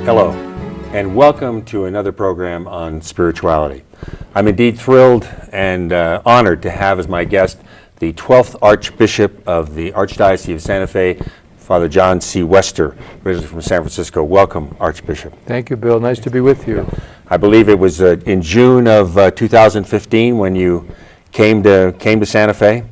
Hello, and welcome to another program on spirituality. I'm indeed thrilled and honored to have as my guest the 12th Archbishop of the Archdiocese of Santa Fe, Father John C. Wester, originally from San Francisco. Welcome, Archbishop. Thank you, Bill. Nice to be with you. I believe it was in June of 2015 when you came to Santa Fe.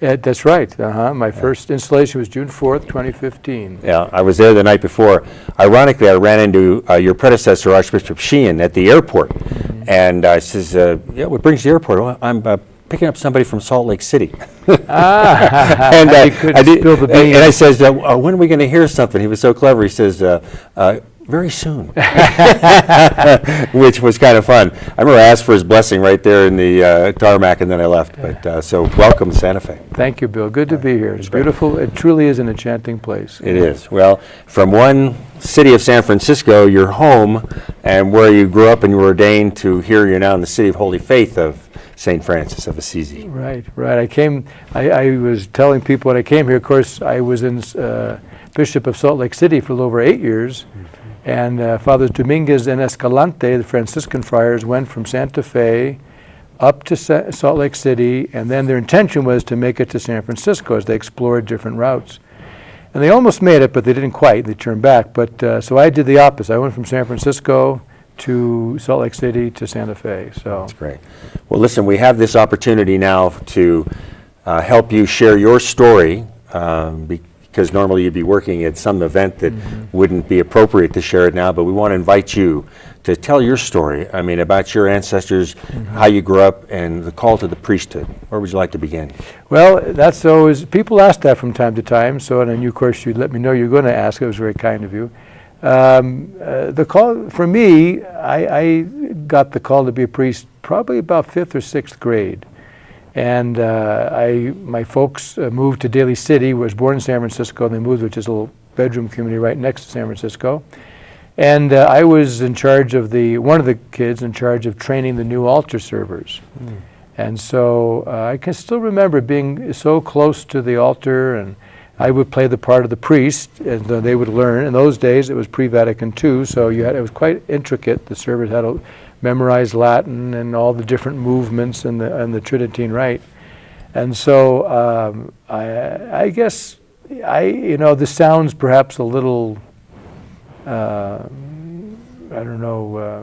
That's right. My first installation was June 4th, 2015. Yeah, I was there the night before. Ironically, I ran into your predecessor, Archbishop Sheehan, at the airport. And I says, yeah, what brings you to the airport? Well, I'm picking up somebody from Salt Lake City. And spill the beans. And I says, when are we going to hear something? He was so clever. He says, very soon, which was kind of fun. I remember I asked for his blessing right there in the tarmac, and then I left. But so welcome to Santa Fe. Thank you, Bill. Good to be here. It's beautiful. It truly is an enchanting place. It is. Well, from one city of San Francisco, your home, and where you grew up and you were ordained, to here you're now in the city of Holy Faith of St. Francis of Assisi. Right. I was telling people when I came here, of course, I was in Bishop of Salt Lake City for a little over 8 years. And Fathers Dominguez and Escalante, the Franciscan friars, went from Santa Fe up to Salt Lake City, and then their intention was to make it to San Francisco as they explored different routes. And they almost made it, but they didn't quite. They turned back. But so I did the opposite. I went from San Francisco to Salt Lake City to Santa Fe. So that's great. Well, listen, we have this opportunity now to help you share your story, because normally you'd be working at some event that wouldn't be appropriate to share it now, but we want to invite you to tell your story. I mean, about your ancestors, how you grew up, and the call to the priesthood. Where would you like to begin? Well, that's always, people ask that from time to time, so, and then you, of course, you let me know you're going to ask. It was very kind of you. The call, for me, I got the call to be a priest probably about 5th or 6th grade. And my folks moved to Daly City. I was born in San Francisco, and they moved, which is a little bedroom community right next to San Francisco. And I was in charge of one of the kids in charge of training the new altar servers. And so I can still remember being so close to the altar, and I would play the part of the priest, and they would learn. In those days, it was pre-Vatican II, so it was quite intricate. The servers had to memorize Latin and all the different movements and the Tridentine Rite. And so I guess this sounds perhaps a little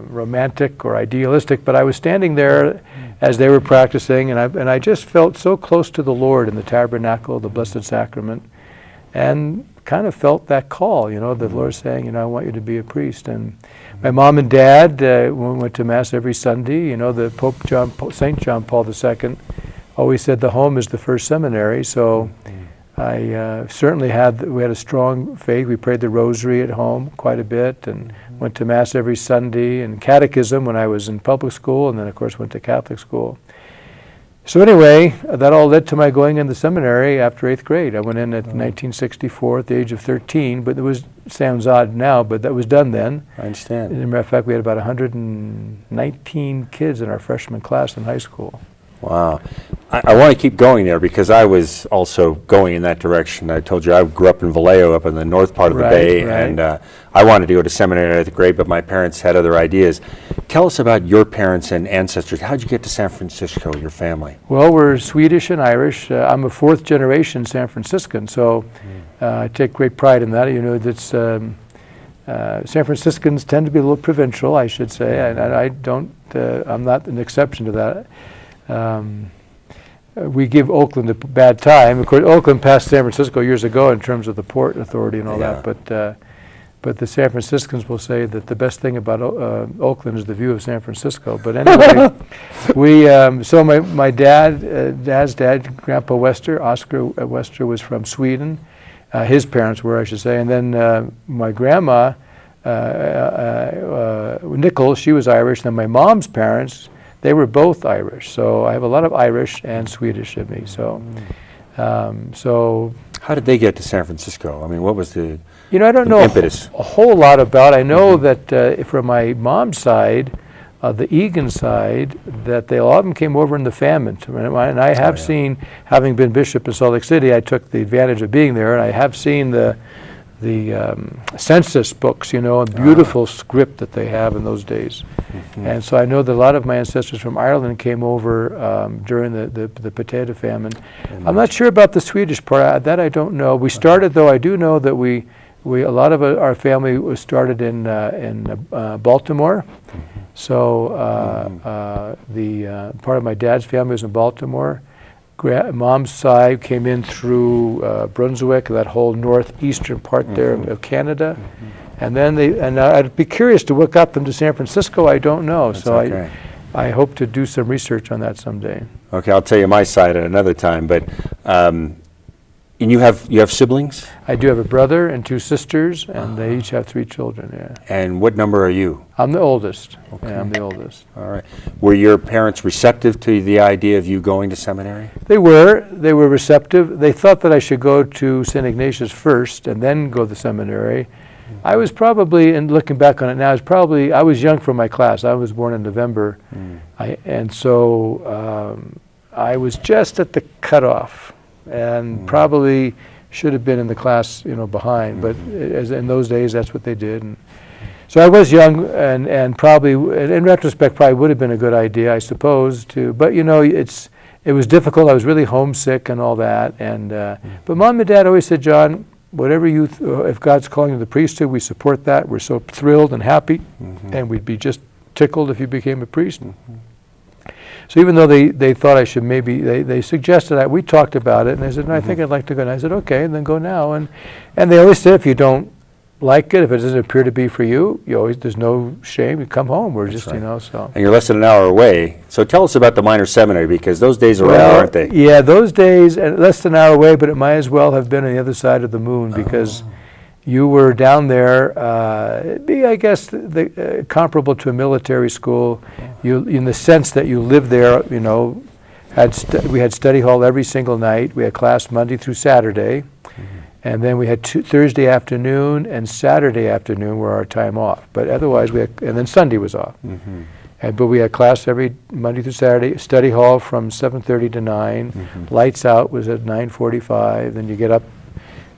romantic or idealistic, but I was standing there as they were practicing, and I just felt so close to the Lord in the tabernacle, the Blessed Sacrament, and kind of felt that call, the Lord saying, I want you to be a priest. And my mom and dad went to Mass every Sunday. The St. John Paul II always said the home is the first seminary, so I certainly we had a strong faith. We prayed the rosary at home quite a bit, and went to Mass every Sunday, and catechism when I was in public school, and then of course went to Catholic school. So anyway, that all led to my going in the seminary after 8th grade. I went in at 1964 at the age of 13, but sounds odd now, but that was done then. I understand. As a matter of fact, we had about 119 kids in our freshman class in high school. Wow. I want to keep going there because I was also going in that direction. I told you I grew up in Vallejo, up in the north part of the Bay, and I wanted to go to seminary in 8th grade, but my parents had other ideas. Tell us about your parents and ancestors. How did you get to San Francisco, your family? Well, we're Swedish and Irish. I'm a 4th generation San Franciscan, so I take great pride in that. San Franciscans tend to be a little provincial, I should say, and I'm not an exception to that. We give Oakland a bad time. Of course, Oakland passed San Francisco years ago in terms of the Port Authority and all that, but the San Franciscans will say that the best thing about Oakland is the view of San Francisco. But anyway, so my dad's dad, Grandpa Wester, Oscar Wester, was from Sweden. His parents were, I should say, and then my grandma, Nicole, she was Irish, and then my mom's parents, they were both Irish, so I have a lot of Irish and Swedish in me. So how did they get to San Francisco? I mean, what was the I don't know impetus? a whole lot about. I know that from my mom's side, the Egan side, that they all of them came over in the famine. And I have seen, having been bishop in Salt Lake City, I took the advantage of being there, and I have seen the census books, and beautiful script that they have in those days. And so I know that a lot of my ancestors from Ireland came over during the potato famine. I'm not sure about the Swedish part. That I don't know. We started, though, I do know that a lot of our family was started in Baltimore. So the part of my dad's family was in Baltimore. Mom's side came in through Brunswick, that whole northeastern part there of Canada. And then I'd be curious to what got them to San Francisco. I don't know. That's so okay. I hope to do some research on that someday. Okay, I'll tell you my side at another time. But and you have siblings? I do have a brother and 2 sisters, and they each have 3 children. Yeah. And what number are you? I'm the oldest. Okay. Yeah, I'm the oldest. All right. Were your parents receptive to the idea of you going to seminary? They were receptive. They thought that I should go to St. Ignatius first and then go to the seminary. I was probably, and looking back on it now, I was young for my class. I was born in November. And so I was just at the cutoff and probably should have been in the class, behind. But as in those days, that's what they did. And so I was young, and probably, in retrospect, probably would have been a good idea, I suppose, but it was difficult. I was really homesick and all that. And but Mom and Dad always said, John, whatever if God's calling you to the priesthood, we support that. We're so thrilled and happy, and we'd be just tickled if you became a priest. So even though they thought I should they suggested that, we talked about it, and they said, no, I think I'd like to go. And I said, okay, and then go now. And they always said, if you don't like it, if it doesn't appear to be for you, there's no shame. You come home. We're just, right. So. And you're less than an hour away. So tell us about the minor seminary, because those days are around, aren't they? Yeah, those days, less than an hour away, but it might as well have been on the other side of the moon, because you were down there, I guess, comparable to a military school, in the sense that you lived there. We had study hall every single night. We had class Monday through Saturday, and then we had Thursday afternoon and Saturday afternoon were our time off. But otherwise, and then Sunday was off. But we had class every Monday through Saturday. Study hall from 7:30 to 9. Lights out was at 9:45. Then you get up.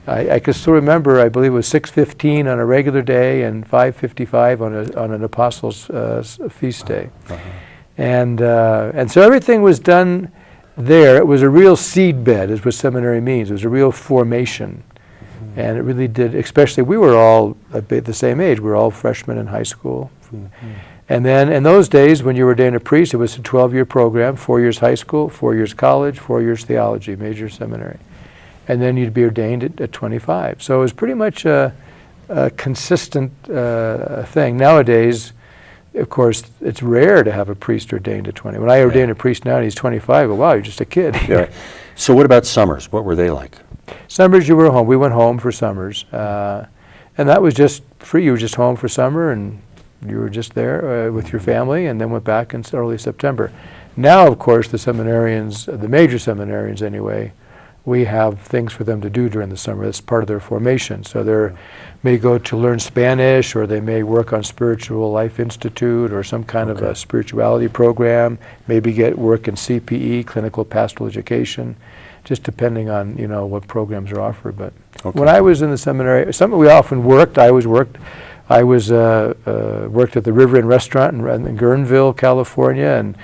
I can still remember, I believe it was 6:15 on a regular day and 5:55 on an Apostles' feast day. And so everything was done there. It was a real seed bed, is what seminary means. It was a real formation. And it really did, especially, we were all the same age. We were all freshmen in high school. And then in those days, when you were ordained a priest, it was a 12-year program, 4 years high school, 4 years college, 4 years theology, major seminary. And then you'd be ordained at 25. So it was pretty much a consistent thing. Nowadays, of course, it's rare to have a priest ordained at 20. When I ordained a priest now and he's 25, I go, wow, you're just a kid. Yeah. So what about summers? What were they like? Summers, you were home. We went home for summers. And that was just free. You were just home for summer, and you were just there with your family, and then went back in early September. Now, of course, the seminarians, the major seminarians anyway, we have things for them to do during the summer. That's part of their formation. So they may go to learn Spanish, or they may work on Spiritual Life Institute or some kind of a spirituality program, maybe get work in CPE, Clinical Pastoral Education, just depending on, what programs are offered. But when I was in the seminary, we often worked. I worked at the River Inn restaurant in Guerneville, California, and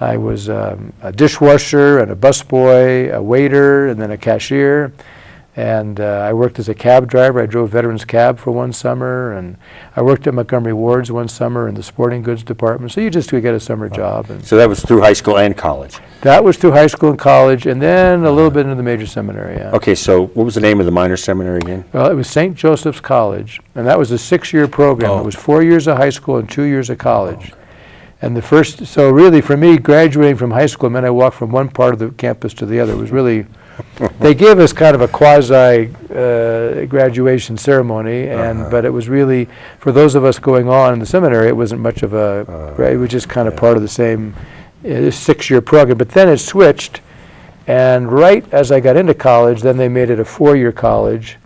I was a dishwasher and a busboy, a waiter, and then a cashier. And I worked as a cab driver. I drove Veterans Cab for one summer, and I worked at Montgomery Ward's one summer in the sporting goods department. So you just get a summer job. And so that was through high school and college? That was through high school and college, and then a little bit into the major seminary, yeah. Okay, so what was the name of the minor seminary again? Well, it was St. Joseph's College, and that was a 6-year program. It was 4 years of high school and 2 years of college. And so really for me, graduating from high school meant I walked from one part of the campus to the other. It was really, they gave us kind of a quasi graduation ceremony, but it was really, for those of us going on in the seminary, it wasn't much of it was just kind of part of the same 6-year program. But then it switched, and right as I got into college, then they made it a 4-year college.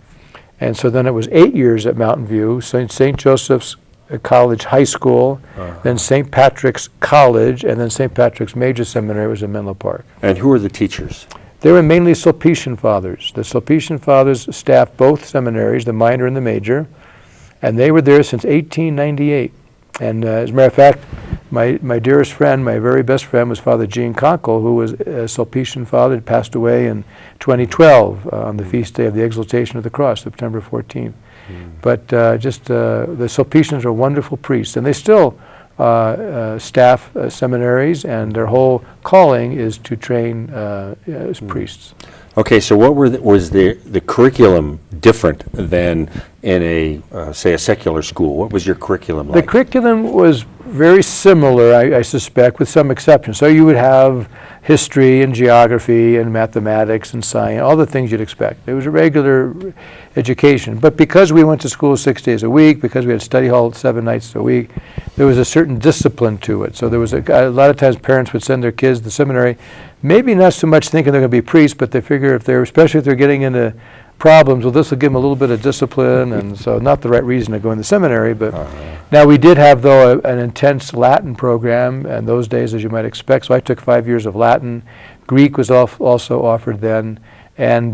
And so then it was 8 years at Mountain View, St. Joseph's College High School, then St. Patrick's College, and then St. Patrick's Major Seminary was in Menlo Park. And who were the teachers? They were mainly Sulpician fathers. The Sulpician fathers staffed both seminaries, the minor and the major, and they were there since 1898. And as a matter of fact, my dearest friend, my very best friend, was Father Gene Conkle, who was a Sulpician father, passed away in 2012 on the feast day of the Exaltation of the Cross, September 14th. But the Sulpicians are wonderful priests, and they still staff seminaries, and their whole calling is to train as priests. Okay, so what was the curriculum different than in a, say, a secular school? What was your curriculum like? The curriculum was very similar, I suspect, with some exceptions. So you would have history and geography and mathematics and science, all the things you'd expect. It was a regular education. But because we went to school 6 days a week, because we had study hall 7 nights a week, there was a certain discipline to it. So there was a lot of times parents would send their kids to the seminary, maybe not so much thinking they're going to be priests, but they figure especially if they're getting into problems, well, this will give them a little bit of discipline, and so not the right reason to go in the seminary. But now we did have, though, an intense Latin program in those days, as you might expect. So I took 5 years of Latin. Greek was also offered then, and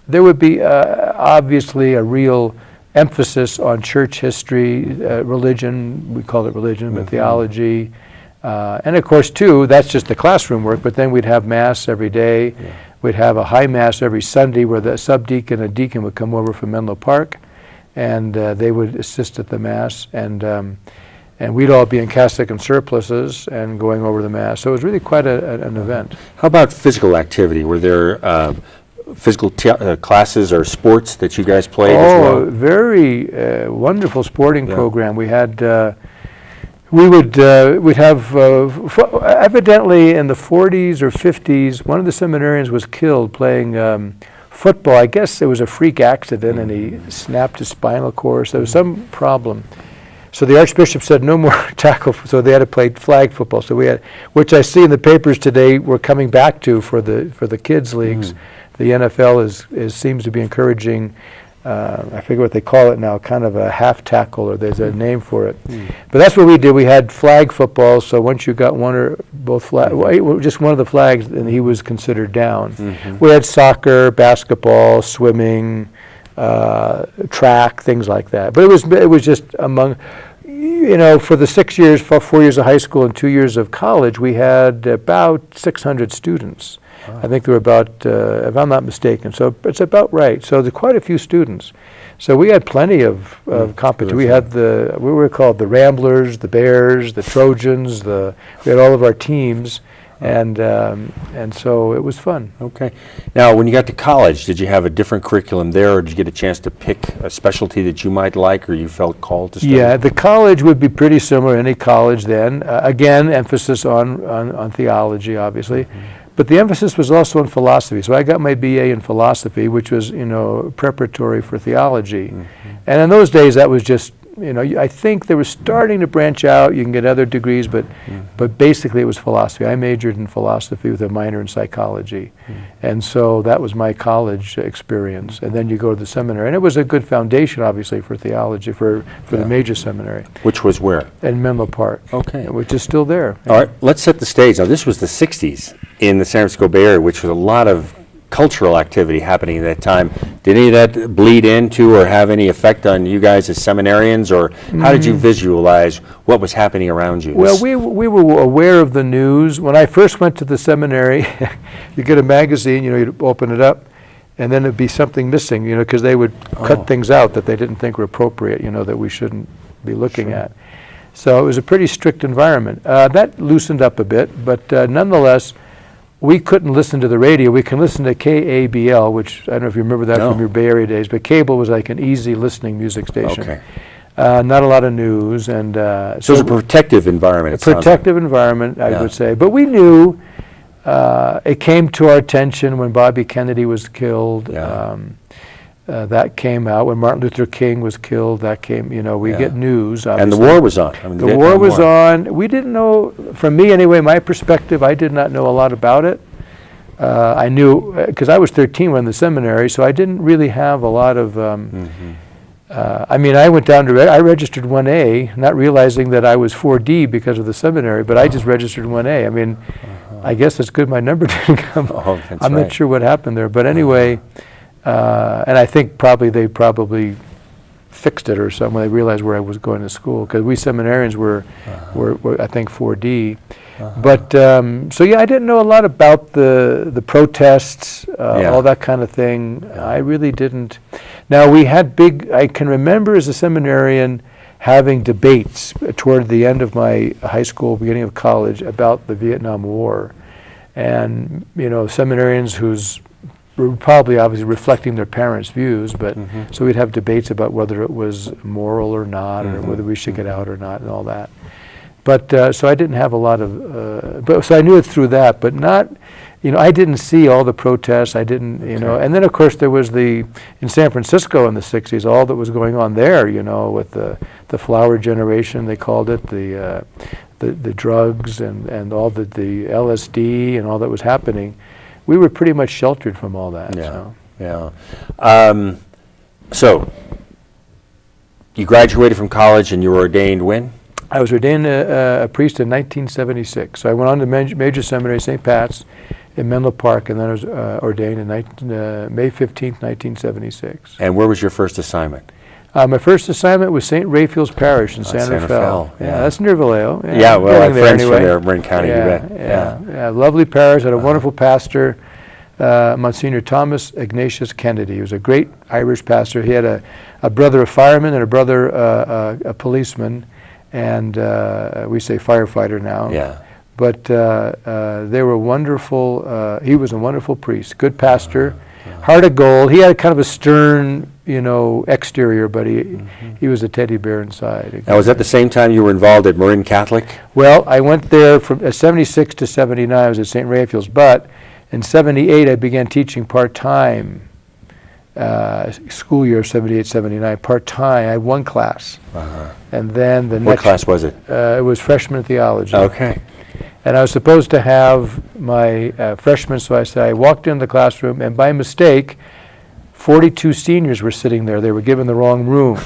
there would be obviously a real emphasis on church history, religion, we call it religion, but theology, and of course, too, that's just the classroom work, but then we'd have Mass every day. Yeah. We'd have a high Mass every Sunday where the subdeacon and deacon would come over from Menlo Park, and they would assist at the Mass, and we'd all be in cassock and surplices and going over the Mass. So it was really quite an event. How about physical activity? Were there physical classes or sports that you guys played as well? Oh, very wonderful sporting program. We had we'd have, evidently in the 40s or 50s, one of the seminarians was killed playing football. I guess it was a freak accident and he snapped his spinal cord. So there was some problem. So the Archbishop said no more tackle, so they had to play flag football. So we had, which I see in the papers today, we're coming back to for the kids leagues. The NFL seems to be encouraging, I forget what they call it now, kind of a half tackle, or there's a name for it. But that's what we did. We had flag football, so once you got one or both flags, just one of the flags, then he was considered down. We had soccer, basketball, swimming, track, things like that. But it was just among, for the 6 years, 4 years of high school and 2 years of college, we had about 600 students. I think there were about, if I'm not mistaken, so it's about right. So there's quite a few students. So we had plenty of competition. We had we were called the Ramblers, the Bears, the Trojans. We had all of our teams, and so it was fun. Okay. Now, when you got to college, did you have a different curriculum there, or did you get a chance to pick a specialty that you might like, or you felt called to study? Yeah, the college would be pretty similar to any college then. Again, emphasis on theology, obviously. But the emphasis was also on philosophy. So I got my BA in philosophy, which was, preparatory for theology. And in those days, that was just, I think they were starting to branch out. You can get other degrees, but basically it was philosophy. I majored in philosophy with a minor in psychology. And so that was my college experience. And then you go to the seminary. And it was a good foundation, obviously, for theology, for the major seminary. Which was where? In Menlo Park. Okay. Which is still there. All right, let's set the stage. Now, this was the 60s in the San Francisco Bay Area, which was a lot of cultural activity happening at that time. Did any of that bleed into or have any effect on you guys as seminarians, or how did you visualize what was happening around you? Well, we were aware of the news. When I first went to the seminary, you get a magazine, you'd open it up, and then there'd be something missing, because they would cut things out that they didn't think were appropriate, that we shouldn't be looking at. So it was a pretty strict environment. That loosened up a bit, but nonetheless, we couldn't listen to the radio. We can listen to KABL, which I don't know if you remember that from your Bay Area days, but cable was like an easy listening music station. Okay. Not a lot of news. And so it was a protective environment. A protective environment, I would say. But we knew it came to our attention when Bobby Kennedy was killed. That came out. When Martin Luther King was killed, that came, we get news. Obviously. And the war was on. The war was on. We didn't know, from me anyway, my perspective, I did not know a lot about it. I knew, because I was 13 when in the seminary, so I didn't really have a lot of, I went down to, I registered 1A, not realizing that I was 4D because of the seminary, but I just registered 1A. I guess it's good my number didn't come. Oh, that's I'm right. not sure what happened there, but anyway, and I think they probably fixed it or something when they realized where I was going to school, because we seminarians were I think 4D. But so yeah, I didn't know a lot about the protests, all that kind of thing. I really didn't. Now we had I can remember as a seminarian having debates toward the end of my high school, beginning of college, about the Vietnam War, and seminarians who's were probably obviously reflecting their parents' views, but so we'd have debates about whether it was moral or not, or whether we should get out or not, and all that. But so I didn't have a lot of, so I knew it through that, but not, I didn't see all the protests. I didn't, and then of course there was in San Francisco in the 60s, all that was going on there, with the flower generation, they called it, the drugs and all the LSD and all that was happening. We were pretty much sheltered from all that. So you graduated from college and you were ordained when? I was ordained a priest in 1976. So I went on to Major Seminary, St. Pat's in Menlo Park, and then I was ordained in May 15th, 1976. And where was your first assignment? My first assignment was St. Raphael's Parish in Santa Fe. Yeah, that's near Vallejo. Yeah, well, I have friends anyway. from there, Marin County, you bet. Yeah, lovely parish, had a wonderful pastor, Monsignor Thomas Ignatius Kennedy. He was a great Irish pastor. He had a brother a fireman and a brother a policeman, and we say firefighter now. Yeah. But they were wonderful. He was a wonderful priest, good pastor, heart of gold. He had kind of a stern, exterior, but he was a teddy bear inside. Now, was that the same time you were involved at Marin Catholic? Well, I went there from 76 to 79. I was at St. Raphael's, but in 78 I began teaching part-time. School year 78, 79, part-time. I had one class. And then the next... What class was it? It was freshman theology. Okay. And I was supposed to have my freshman, so I walked into the classroom, and by mistake, 42 seniors were sitting there. They were given the wrong room.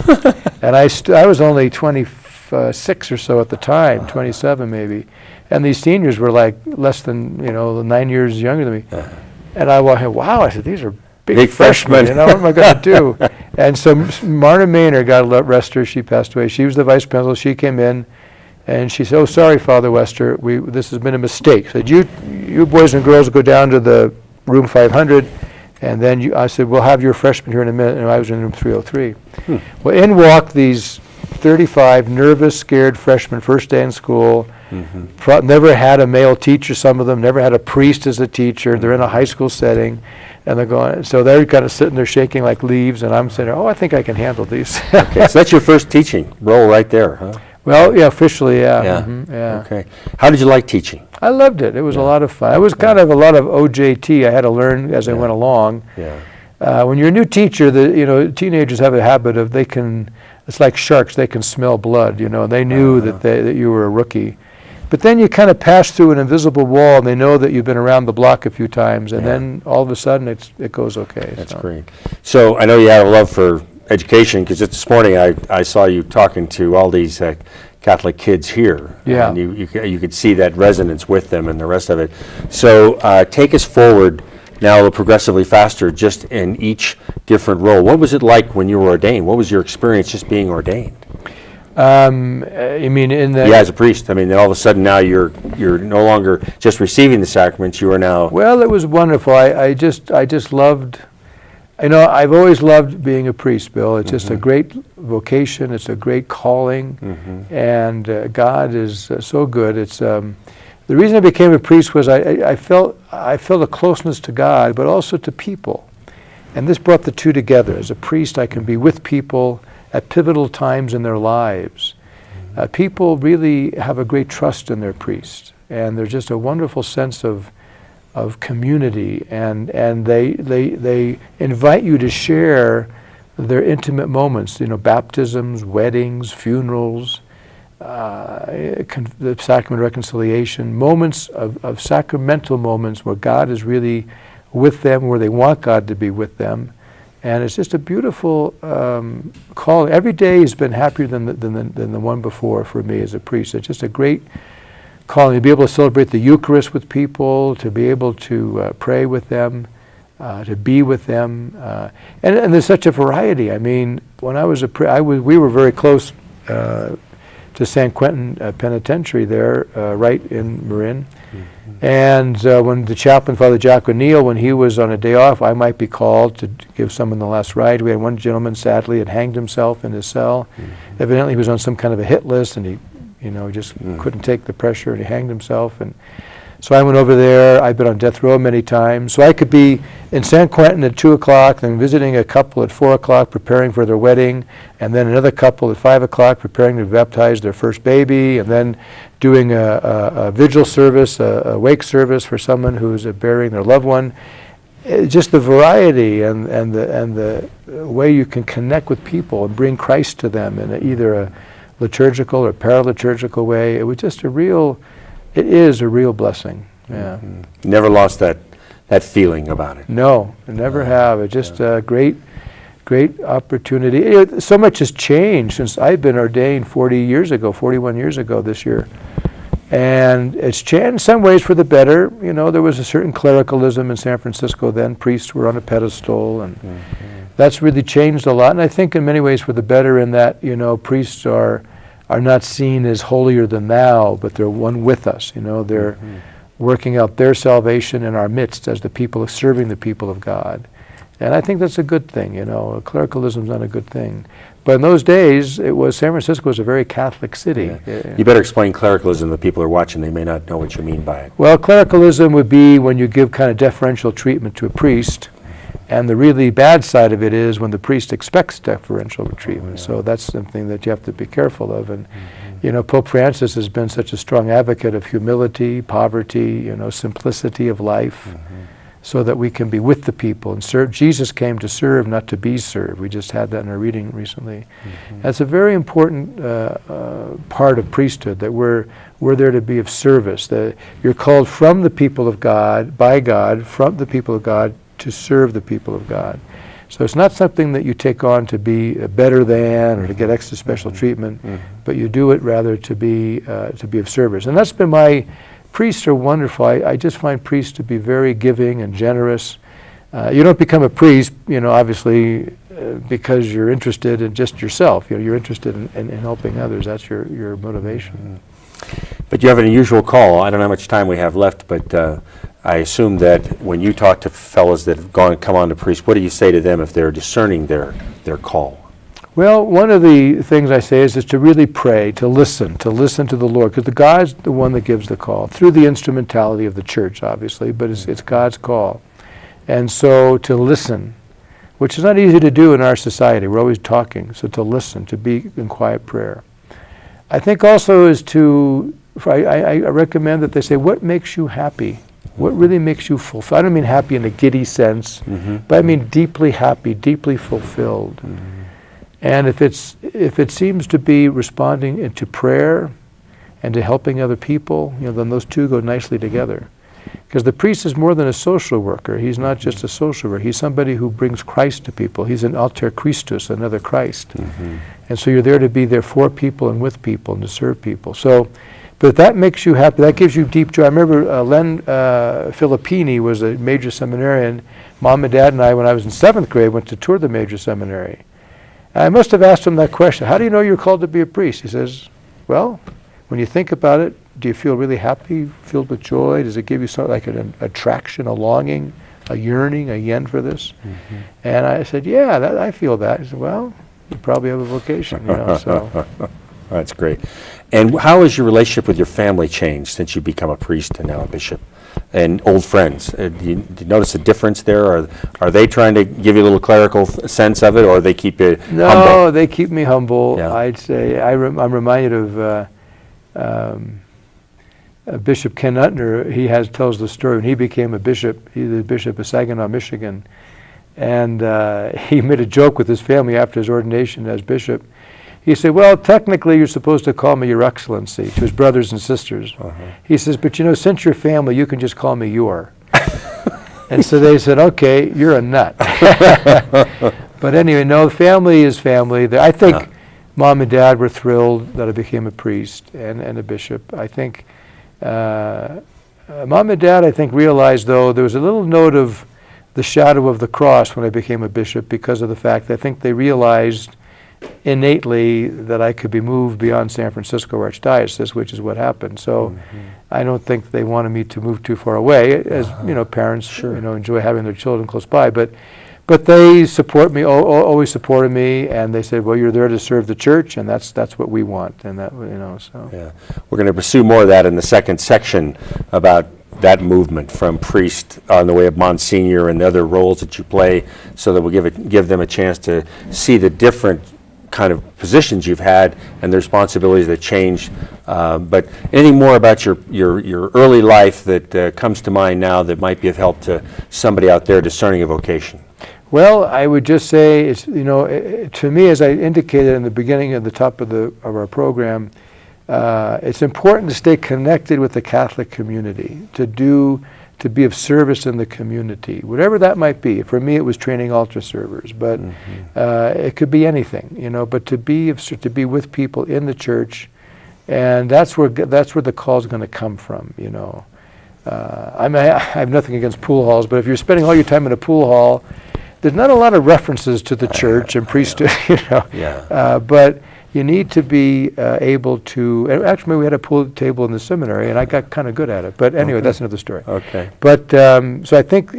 And I was only 26 or so at the time, 27 maybe. And these seniors were like less than, 9 years younger than me. And I went, wow, I said, these are big freshmen. What am I going to do? And so Marna Maynard, God rest her, she passed away. She was the vice principal. She came in, and she said, "Oh, sorry, Father Wester, this has been a mistake." Said, "You boys and girls go down to the room 500, and then I said, "We'll have your freshmen here in a minute." And I was in room 303. Well, in walked these 35 nervous, scared freshmen, first day in school. Never had a male teacher. Some of them never had a priest as a teacher. They're in a high school setting. And they're going, so they're kind of sitting there shaking like leaves, and I'm saying, "Oh, I think I can handle these." Okay, so that's your first teaching role right there, huh? Well, yeah, officially, yeah. Yeah. Okay. How did you like teaching? I loved it. It was a lot of fun. It was kind of a lot of OJT. I had to learn as I went along. Yeah. When you're a new teacher, teenagers have a habit of it's like sharks. They can smell blood. They knew that you were a rookie. But then you kind of pass through an invisible wall, and they know that you've been around the block a few times, and then all of a sudden it goes okay. That's great. So I know you have a love for education, because just this morning I saw you talking to all these Catholic kids here. Yeah. And you could see that resonance with them and the rest of it. So take us forward now progressively faster, just in each different role. What was it like when you were ordained? What was your experience just being ordained? You mean in the... Yeah, as a priest. I mean, all of a sudden now you're no longer just receiving the sacraments, you are now... Well, it was wonderful. I just loved... I've always loved being a priest, Bill. It's just a great vocation. It's a great calling. And God is so good. It's... the reason I became a priest was I felt a closeness to God, but also to people. And this brought the two together. As a priest, I can be with people at pivotal times in their lives. People really have a great trust in their priest, and there's just a wonderful sense of community, and they invite you to share their intimate moments, baptisms, weddings, funerals, the sacrament of reconciliation, moments of sacramental moments where God is really with them, where they want God to be with them. And it's just a beautiful call. Every day has been happier than the one before for me as a priest. It's just a great calling to be able to celebrate the Eucharist with people, to be able to pray with them, to be with them, and there's such a variety. I mean, when I was we were very close to San Quentin Penitentiary there, right in Marin. And when the chaplain, Father Jack O'Neill, when he was on a day off, I might be called to give someone the last ride. We had one gentleman, sadly, had hanged himself in his cell. Evidently, he was on some kind of a hit list, and he, just couldn't take the pressure, and he hanged himself. And so I went over there. I've been on death row many times. So I could be in San Quentin at 2 o'clock, then visiting a couple at 4 o'clock, preparing for their wedding, and then another couple at 5 o'clock, preparing to baptize their first baby, and then doing a vigil service, a wake service for someone who's burying their loved one. Just the variety and the way you can connect with people and bring Christ to them in either a liturgical or paraliturgical way. It was just it is a real blessing. Yeah. Never lost that feeling about it. No, I never have. It's just a great opportunity. So much has changed since I've been ordained 41 years ago this year. And it's changed in some ways for the better. There was a certain clericalism in San Francisco then. Priests were on a pedestal, and that's really changed a lot. And I think in many ways for the better in that, priests are not seen as holier than thou, but they're one with us. They're working out their salvation in our midst as the people serving the people of God. And I think that's a good thing. Clericalism's not a good thing. But in those days, San Francisco was a very Catholic city. You better explain clericalism to the people who are watching. They may not know what you mean by it. Well, clericalism would be when you give kind of deferential treatment to a priest, and the really bad side of it is when the priest expects deferential treatment. So that's something that you have to be careful of. And Pope Francis has been such a strong advocate of humility, poverty, simplicity of life, so that we can be with the people and serve. Jesus came to serve, not to be served. We just had that in our reading recently. That's a very important part of priesthood, that we're there to be of service. That you're called from the people of God, by God, from the people of God, to serve the people of God. So it's not something that you take on to be better than or to get extra special treatment, but you do it rather to be of service. And that's been priests are wonderful. I just find priests to be very giving and generous. You don't become a priest, obviously, because you're interested in just yourself. You're interested in helping others. That's your motivation. But you have an unusual call. I don't know how much time we have left, but I assume that when you talk to fellows that have come on to priest, what do you say to them if they're discerning their call? Well, one of the things I say is to really pray, to listen to the Lord, because God's the one that gives the call, through the instrumentality of the church, obviously, but it's God's call. And so to listen, which is not easy to do in our society. We're always talking, so to listen, to be in quiet prayer. I think also is I recommend that they say, what makes you happy? What really makes you fulfilled? I don't mean happy in a giddy sense, but I mean deeply happy, deeply fulfilled. And if it seems to be responding to prayer and to helping other people, then those two go nicely together. Because the priest is more than a social worker. He's not just a social worker. He's somebody who brings Christ to people. He's an alter Christus, another Christ. And so you're there to be there for people and with people and to serve people. So, but if that makes you happy, that gives you deep joy. I remember Len Filippini was a major seminarian. Mom and Dad and I, when I was in 7th grade, went to tour the major seminary. I must have asked him that question. How do you know you're called to be a priest? He says, well, when you think about it, do you feel really happy, filled with joy? Does it give you something like an attraction, a longing, a yearning, a yen for this? And I said, yeah, I feel that. He said, well, you probably have a vocation, so. That's great. And how has your relationship with your family changed since you become a priest and now a bishop? And old friends, do you notice a difference there? Are they trying to give you a little clerical sense of it, or they keep you humble? No, they keep me humble. Yeah. I'd say I'm reminded of Bishop Ken Utner. He tells the story when he became a bishop. He's the bishop of Saginaw, Michigan, and he made a joke with his family after his ordination as bishop. He said, well, technically you're supposed to call me Your Excellency, to his brothers and sisters. He says, but since you're family, you can just call me Your. And so they said, okay, you're a nut. But anyway, no, family is family. I think Mom and Dad were thrilled that I became a priest and a bishop. I think Mom and Dad, I think, realized, though, there was a little note of the shadow of the cross when I became a bishop, because of the fact that I think they realized innately that I could be moved beyond San Francisco Archdiocese, which is what happened. So I don't think they wanted me to move too far away, as parents enjoy having their children close by. But they support me, always supported me, and they said, well, you're there to serve the church, and that's what we want, and that, so. Yeah, we're going to pursue more of that in the second section about that movement from priest on the way of Monsignor and the other roles that you play, so that we'll give them a chance to see the different kind of positions you've had and the responsibilities that change. But anything more about your early life that comes to mind now that might be of help to somebody out there discerning a vocation? Well, I would just say, it's, to me, as I indicated in the beginning at the top of our program, it's important to stay connected with the Catholic community, to be of service in the community, whatever that might be. For me, it was training altar servers, but it could be anything, but to be with people in the church, and that's where the call is going to come from, I have nothing against pool halls, but if you're spending all your time in a pool hall, there's not a lot of references to the church and priesthood, but you need to be able to, and actually we had a pool table in the seminary, and I got kind of good at it, but anyway, that's another story. Okay. But, so I think,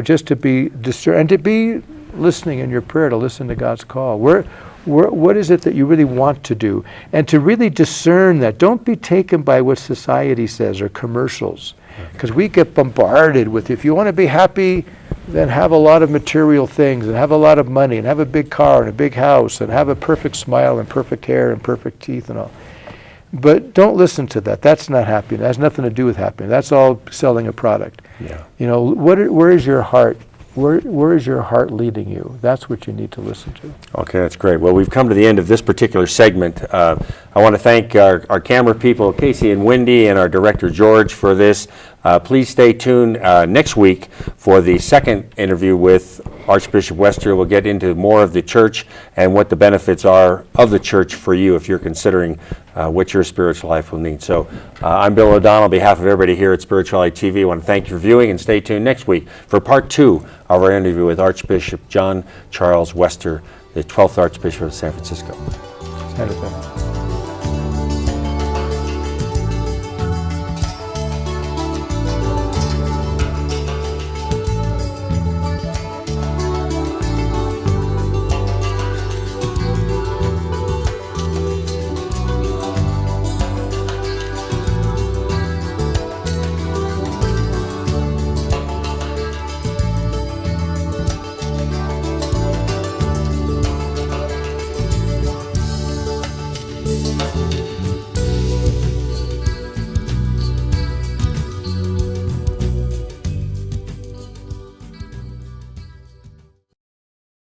just to be discern, and to be listening in your prayer, to listen to God's call. What is it that you really want to do? And to really discern that. Don't be taken by what society says or commercials, because we get bombarded with, if you want to be happy, then have a lot of material things, and have a lot of money, and have a big car and a big house, and have a perfect smile and perfect hair and perfect teeth and all. But don't listen to that. That's not happiness. That has nothing to do with happiness. That's all selling a product. Yeah. Where is your heart? Where is your heart leading you? That's what you need to listen to. Okay, that's great. Well, we've come to the end of this particular segment. I want to thank our camera people, Casey and Wendy, and our director, George, for this. Please stay tuned next week for the second interview with Archbishop Wester. We'll get into more of the church and what the benefits are of the church for you if you're considering what your spiritual life will need. So I'm Bill O'Donnell. On behalf of everybody here at Spirituality TV, I want to thank you for viewing, and stay tuned next week for part 2 of our interview with Archbishop John Charles Wester, the 12th Archbishop of San Francisco. Santa Fe.